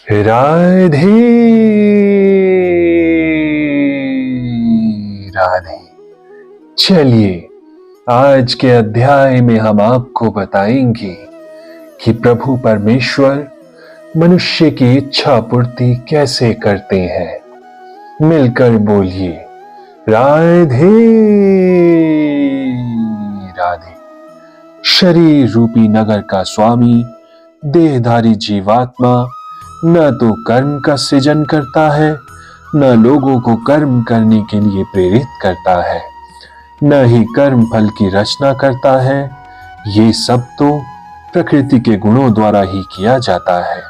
राधे राधे। चलिए, आज के अध्याय में हम आपको बताएंगे कि प्रभु परमेश्वर मनुष्य की इच्छा पूर्ति कैसे करते हैं। मिलकर बोलिए, राधे राधे। शरीर रूपी नगर का स्वामी देहधारी जीवात्मा न तो कर्म का सृजन करता है, न लोगों को कर्म करने के लिए प्रेरित करता है, न ही कर्म फल की रचना करता है। ये सब तो प्रकृति के गुणों द्वारा ही किया जाता है,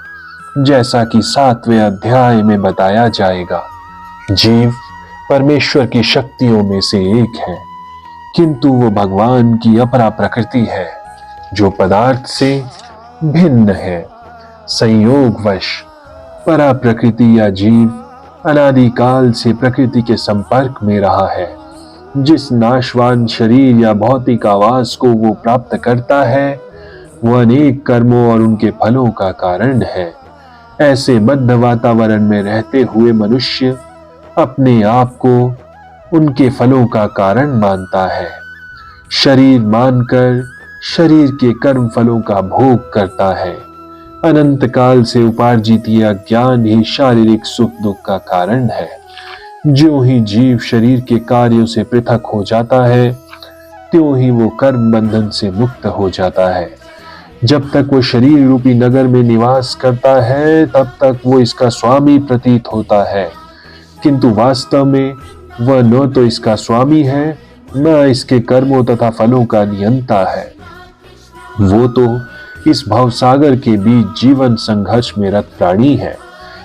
जैसा कि 7वें अध्याय में बताया जाएगा। जीव परमेश्वर की शक्तियों में से एक है, किंतु वो भगवान की अपरा प्रकृति है जो पदार्थ से भिन्न है। संयोगवश परा प्रकृति या जीव अनादिकाल से प्रकृति के संपर्क में रहा है। जिस नाशवान शरीर या भौतिक आवास को वो प्राप्त करता है, वो अनेक कर्मों और उनके फलों का कारण है। ऐसे बद्ध वातावरण में रहते हुए मनुष्य अपने आप को उनके फलों का कारण मानता है। शरीर मानकर शरीर के कर्म फलों का भोग करता है। अनंत काल से उपार्जित यह ज्ञान ही शारीरिक सुख दुख का कारण है। ज्यों ही जीव शरीर के कार्यों से पृथक हो जाता है, त्यों ही वो कर्म बंधन से मुक्त हो जाता है। जब तक वो शरीर रूपी नगर में निवास करता है, तब तक वो इसका स्वामी प्रतीत होता है, किंतु वास्तव में वह न तो इसका स्वामी है, न इसके कर्मों तथा फलों का नियंता है। वो तो इस भवसागर के बीच जीवन संघर्ष में रत प्राणी है।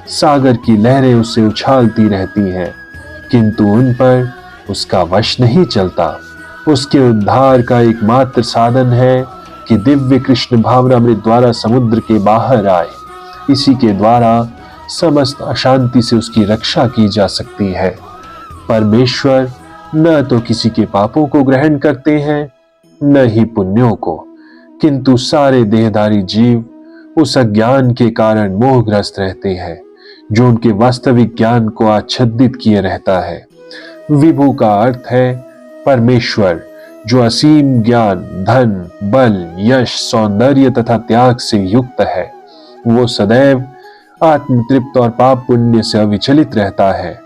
सागर की लहरें उसे उछालती रहती हैं, किंतु उन पर उसका वश नहीं चलता। उसके उद्धार का एकमात्र साधन है कि दिव्य कृष्ण भावनामृत द्वारा समुद्र के बाहर आए। इसी के द्वारा समस्त अशांति से उसकी रक्षा की जा सकती है। परमेश्वर न तो किसी के पापों को ग्रहण करते हैं, न ही पुण्यों को, किंतु सारे देहधारी जीव उस अज्ञान के कारण मोहग्रस्त रहते हैं, जो उनके वास्तविक ज्ञान को आच्छादित किए रहता है। विभु का अर्थ है परमेश्वर, जो असीम ज्ञान, धन, बल, यश, सौंदर्य तथा त्याग से युक्त है। वो सदैव आत्मतृप्त और पाप पुण्य से अविचलित रहता है।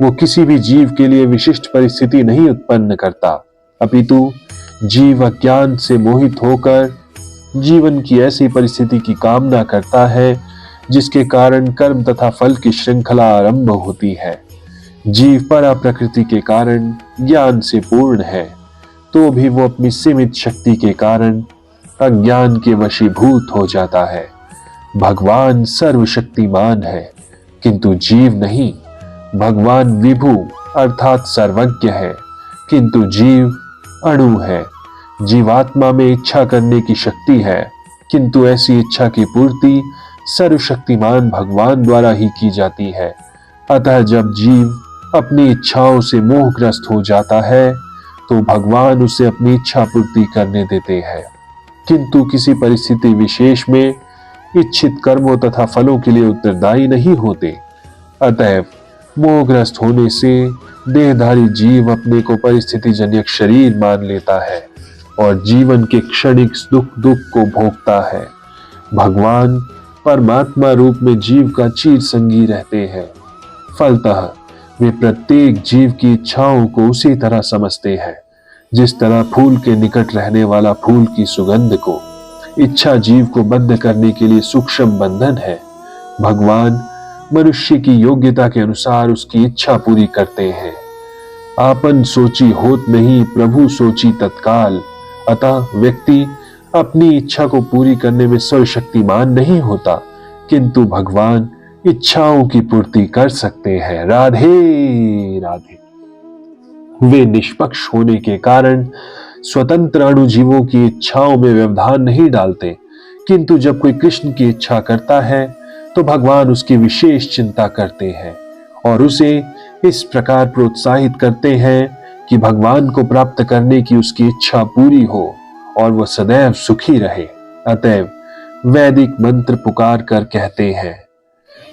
वो किसी भी जीव के लिए विशिष्ट परिस्थिति नहीं उत्पन्न करता, अपितु जीव अज्ञान से मोहित होकर जीवन की ऐसी परिस्थिति की कामना करता है जिसके कारण कर्म तथा फल की श्रृंखला आरंभ होती है। जीव परा प्रकृति के कारण ज्ञान से पूर्ण है, तो भी वो अपनी सीमित शक्ति के कारण अज्ञान के वशीभूत हो जाता है। भगवान सर्वशक्तिमान है, किंतु जीव नहीं। भगवान विभु अर्थात सर्वज्ञ है, किंतु जीव अणु है। जीवात्मा में इच्छा करने की शक्ति है, किंतु ऐसी इच्छा की पूर्ति सर्वशक्तिमान भगवान द्वारा ही की जाती है। अतः जब जीव अपनी इच्छाओं से मोहग्रस्त हो जाता है, तो भगवान उसे अपनी इच्छा पूर्ति करने देते हैं, किंतु किसी परिस्थिति विशेष में इच्छित कर्मों तथा फलों के लिए उत्तरदायी नहीं होते। अतएव मोहग्रस्त होने से देहधारी जीव अपने को परिस्थिति जन्य शरीर मान लेता है और जीवन के क्षणिक दुख को भोगता है। भगवान परमात्मा रूप में जीव का चिर संगी रहते हैं। फलतः वे प्रत्येक जीव की इच्छाओं को उसी तरह समझते हैं जिस तरह फूल के निकट रहने वाला फूल की सुगंध को। इच्छा जीव को बद्ध करने के लिए सूक्ष्म बंधन है। भगवान मनुष्य की योग्यता के अनुसार उसकी इच्छा पूरी करते हैं। आपन सोची होत नहीं, प्रभु सोची तत्काल। अतः व्यक्ति अपनी इच्छा को पूरी करने में सर्वशक्तिमान नहीं होता, किंतु भगवान इच्छाओं की पूर्ति कर सकते हैं। राधे राधे। वे निष्पक्ष होने के कारण स्वतंत्र अणुजीवों की इच्छाओं में व्यवधान नहीं डालते, किंतु जब कोई कृष्ण की इच्छा करता है तो भगवान उसकी विशेष चिंता करते हैं और उसे इस प्रकार प्रोत्साहित करते हैं कि भगवान को प्राप्त करने की उसकी इच्छा पूरी हो और वह सदैव सुखी रहे। अतएव वैदिक मंत्र पुकार कर कहते हैं,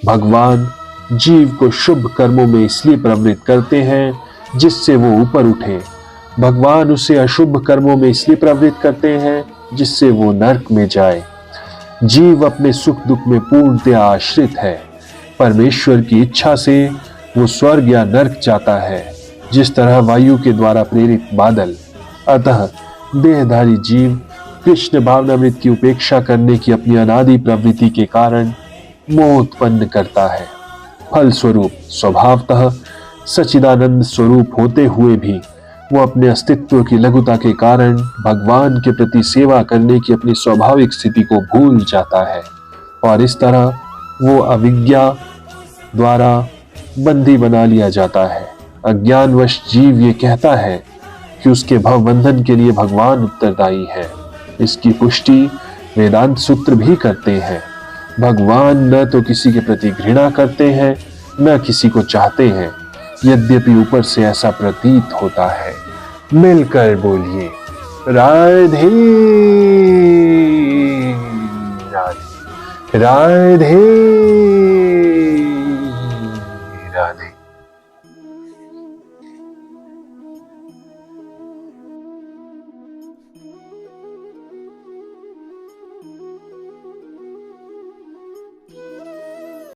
भगवान जीव को शुभ कर्मों में इसलिए प्रवृत्त करते हैं जिससे वो ऊपर उठे। भगवान उसे अशुभ कर्मों में इसलिए प्रवृत्त करते हैं जिससे वो नरक में जाए। जीव अपने सुख दुख में पूर्णतया आश्रित है। परमेश्वर की इच्छा से वो स्वर्ग या नरक जाता है, जिस तरह वायु के द्वारा प्रेरित बादल। अतः देहधारी जीव कृष्ण भावनामृत की उपेक्षा करने की अपनी अनादि प्रवृत्ति के कारण मोह उत्पन्न करता है। फल स्वरूप स्वभावतः सच्चिदानंद स्वरूप होते हुए भी वो अपने अस्तित्व की लघुता के कारण भगवान के प्रति सेवा करने की अपनी स्वाभाविक स्थिति को भूल जाता है, और इस तरह वो अविज्ञा द्वारा बंदी बना लिया जाता है। अज्ञानवश जीव ये कहता है कि उसके भवबंधन के लिए भगवान उत्तरदायी है। इसकी पुष्टि वेदांत सूत्र भी करते हैं। भगवान न तो किसी के प्रति घृणा करते हैं, न किसी को चाहते हैं, यद्यपि ऊपर से ऐसा प्रतीत होता है। मिलकर बोलिए राधे राधे राधे।